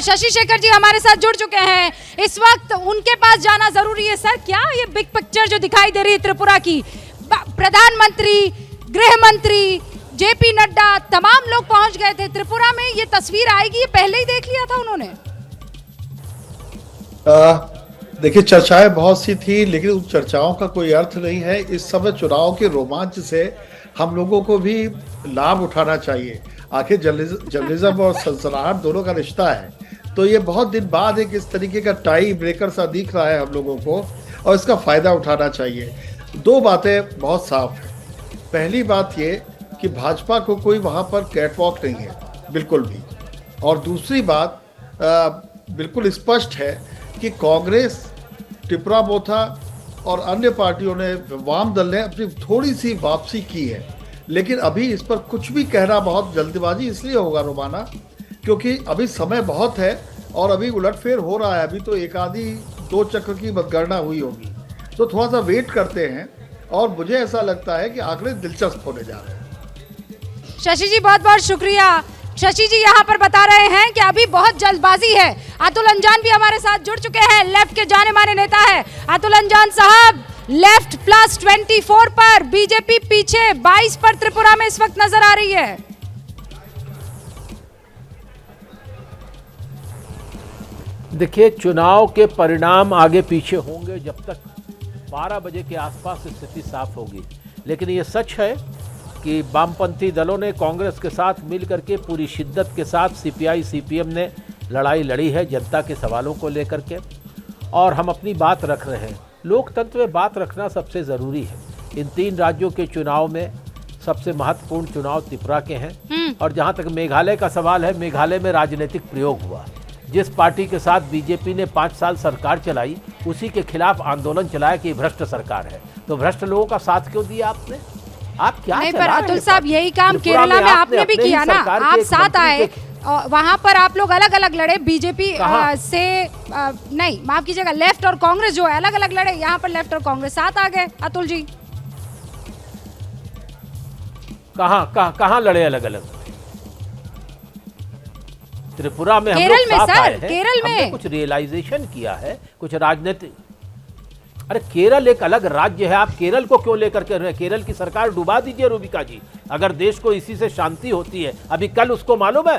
शशि शेखर जी हमारे साथ जुड़ चुके हैं, इस वक्त उनके पास जाना जरूरी है। सर, क्या ये बिग पिक्चर जो दिखाई दे रही है त्रिपुरा की, प्रधानमंत्री, गृह मंत्री, जेपी नड्डा, तमाम लोग पहुंच गए थे त्रिपुरा में, ये तस्वीर आएगी, ये पहले ही देख लिया था उन्होंने? देखिए, चर्चाएं बहुत सी थी, लेकिन उन चर्चाओं का कोई अर्थ नहीं है। इस समय चुनाव के रोमांच से हम लोगों को भी लाभ उठाना चाहिए। आखिर जर्नलिज्म और सनसनाहट दोनों का रिश्ता है, तो ये बहुत दिन बाद एक इस तरीके का टाई ब्रेकर सा दिख रहा है हम लोगों को, और इसका फायदा उठाना चाहिए। दो बातें बहुत साफ है। पहली बात ये कि भाजपा को कोई वहां पर कैटवॉक नहीं है, बिल्कुल भी। और दूसरी बात बिल्कुल स्पष्ट है कि कांग्रेस, त्रिपुरा मोथा और अन्य पार्टियों ने, वाम दल ने अपनी थोड़ी सी वापसी की है, लेकिन अभी इस पर कुछ भी कहना बहुत जल्दबाजी इसलिए होगा रोमाना, क्योंकि अभी समय बहुत है और अभी उलटफेर हो रहा है। अभी तो एक आधी दो चक्र की मतगणना हुई होगी, तो थोड़ा सा वेट करते हैं, और मुझे ऐसा लगता है कि आंकड़े दिलचस्प होने जा रहे हैं। शशि जी, बहुत बहुत शुक्रिया। शशि जी यहाँ पर बता रहे हैं कि अभी बहुत जल्दबाजी है। अतुल अंजान भी हमारे साथ जुड़ चुके हैं, लेफ्ट के जाने माने नेता है अतुल अंजान साहब। लेफ्ट प्लस 24 पर, बीजेपी पीछे 22 पर त्रिपुरा में इस वक्त नजर आ रही है। देखिए, चुनाव के परिणाम आगे पीछे होंगे जब तक 12 बजे के आसपास स्थिति साफ होगी। लेकिन ये सच है कि वामपंथी दलों ने कांग्रेस के साथ मिल करके पूरी शिद्दत के साथ सीपीआई सीपीएम ने लड़ाई लड़ी है जनता के सवालों को लेकर के, और हम अपनी बात रख रहे हैं। लोकतंत्र में बात रखना सबसे ज़रूरी है। इन 3 राज्यों के चुनाव में सबसे महत्वपूर्ण चुनाव त्रिपुरा के हैं। और जहाँ तक मेघालय का सवाल है, मेघालय में राजनीतिक प्रयोग हुआ। जिस पार्टी के साथ बीजेपी ने 5 साल सरकार चलाई, उसी के खिलाफ आंदोलन चलाया कि भ्रष्ट सरकार है। तो भ्रष्ट लोगों का साथ क्यों दिया आपने? आप क्या नहीं, पर अतुल साहब, यही काम केरला में आपने भी किया ना, आप साथ आए, वहां पर आप लोग अलग अलग लड़े। बीजेपी से नहीं, माफ कीजिएगा, लेफ्ट और कांग्रेस जो है अलग अलग लड़े, यहाँ पर लेफ्ट और कांग्रेस साथ आ गए। अतुल जी, कहाँ लड़े अलग अलग? त्रिपुरा में केरल में सर, केरल में कुछ रियलाइजेशन किया है, कुछ राजनीतिक। अरे केरल एक अलग राज्य है, आप केरल को क्यों लेकर के रहे? केरल की सरकार डुबा दीजिए रूबिका जी, अगर देश को इसी से शांति होती है। अभी कल उसको मालूम है,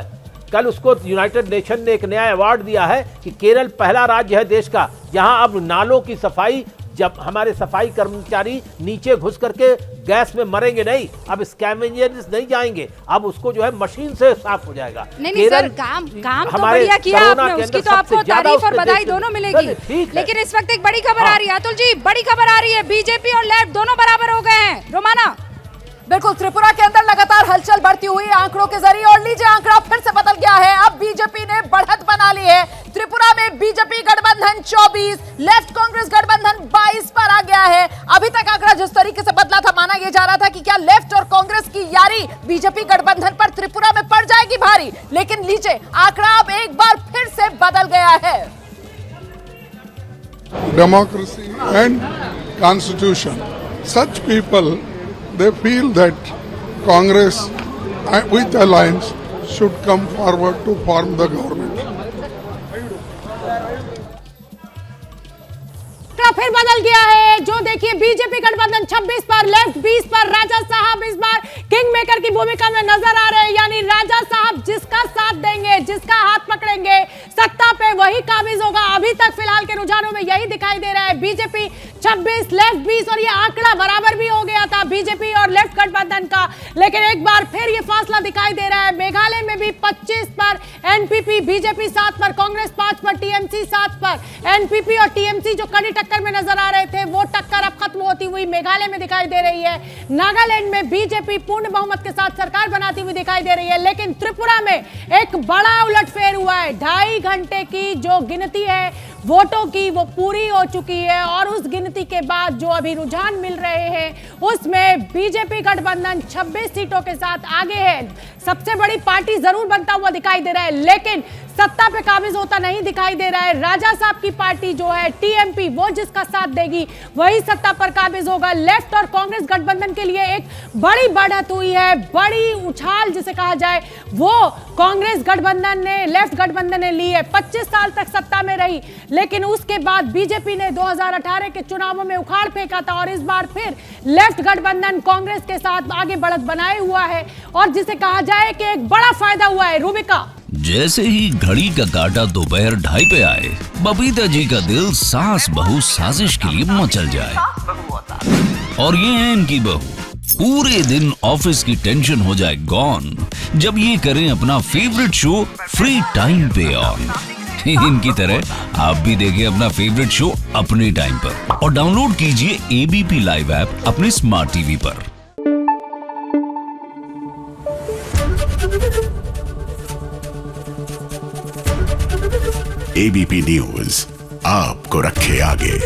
कल उसको यूनाइटेड नेशन ने एक नया अवार्ड दिया है कि केरल पहला राज्य है देश का जहां अब नालों की सफाई, जब हमारे सफाई कर्मचारी नीचे घुस करके गैस में मरेंगे नहीं, अब स्कैवेंजर्स नहीं जाएंगे, अब उसको जो है मशीन से साफ हो जाएगा। नहीं सर, काम तो बढ़िया किया आपने, उसकी तो आपको तारीफ और बधाई दोनों मिलेगी। लेकिन इस वक्त एक बड़ी खबर आ रही है अतुल जी, बड़ी खबर आ रही है, बीजेपी और लेफ्ट दोनों बराबर हो गए हैं। रोमाना, बिल्कुल, त्रिपुरा के अंदर लगातार हलचल बढ़ती हुई आंकड़ों के जरिए, और लीजिए आंकड़ा फिर से बदल गया है। अब बीजेपी ने बढ़त बना ली है। त्रिपुरा में बीजेपी गठबंधन 24, लेफ्ट कांग्रेस गठबंधन 22 पर आ गया है। अभी तक आंकड़ा जिस तरीके से बदला था, माना यह जा रहा था कि क्या लेफ्ट और कांग्रेस की यारी बीजेपी गठबंधन पर त्रिपुरा में पड़ जाएगी भारी, लेकिन लीजिए आंकड़ा अब एक बार फिर से बदल गया है। Democracy and constitution. Such people, they feel that Congress with alliance should come forward to form the government. फिर बदल गया है, जो देखिए बीजेपी गठबंधन 26 पर, लेफ्ट 20 पर। राजा साहब इस बार किंग मेकर की भूमिका में नजर आ रहे हैं, यानी राजा साहब जिसका साथ देंगे, जिसका हाथ पकड़ेंगे, सत्ता पे वही काबिज होगा। अभी तक फिलहाल के रुझानों में यही दिखाई दे रहा है, बीजेपी 26, लेफ्ट 20, और ये आंकड़ा बराबर भी हो गया था बीजेपी और लेफ्ट गठबंधन का। लेकिन एक बार फिर ये फासला दिखाई दे रहा है। मेघालय में भी 25 पर एनपीपी, बीजेपी 7 पर, कांग्रेस 5 पर, टीएमसी 7 पर। एनपीपी और टीएमसी जो कड़ी टक्कर में नजर आ रहे थे, वो टक्कर अब खत्म होती हुई मेघालय में दिखाई दे रही है। नागालैंड में बीजेपी पूर्ण बहुमत के साथ सरकार बनाती हुई दिखाई दे रही है। लेकिन त्रिपुरा में एक बड़ा उलटफेर हुआ है। 2.5 घंटे की जो गिनती है वोटों की, वो पूरी हो चुकी है, और उस गिनती के बाद जो अभी रुझान मिल रहे हैं, उसमें बीजेपी गठबंधन 26 सीटों के साथ आगे है। सबसे बड़ी पार्टी जरूर बनता हुआ दिखाई दे रहा है, लेकिन सत्ता पे काबिज होता नहीं दिखाई दे रहा है। राजा साहब की पार्टी जो है टीएमपी, वो जिसका साथ देगी वही सत्ता पर काबिज होगा। लेफ्ट और कांग्रेस गठबंधन के लिए एक बड़ी बढ़त हुई है, बड़ी उछाल जिसे कहा जाए, वो कांग्रेस गठबंधन ने, लेफ्ट गठबंधन ने ली है। 25 साल तक सत्ता में रही, लेकिन उसके बाद बीजेपी ने 2018 के चुनावों में उखाड़ फेंका था और इस बार फिर लेफ्ट गठबंधन कांग्रेस के साथ आगे बढ़त बनाए हुआ है और जिसे कहा जाए कि एक बड़ा फायदा हुआ है। रूबिका, जैसे ही घड़ी का काटा दोपहर 2:30 पे आए, बबीता जी का दिल सास बहू साजिश के लिए मचल जाए। और ये है इनकी बहू, पूरे दिन ऑफिस की टेंशन हो जाए गॉन जब ये करें अपना फेवरेट शो फ्री टाइम पे ऑन। इनकी तरह आप भी देखिए अपना फेवरेट शो अपने टाइम पर और डाउनलोड कीजिए एबीपी लाइव ऐप अपने स्मार्ट टीवी पर। एबीपी न्यूज आपको रखे आगे।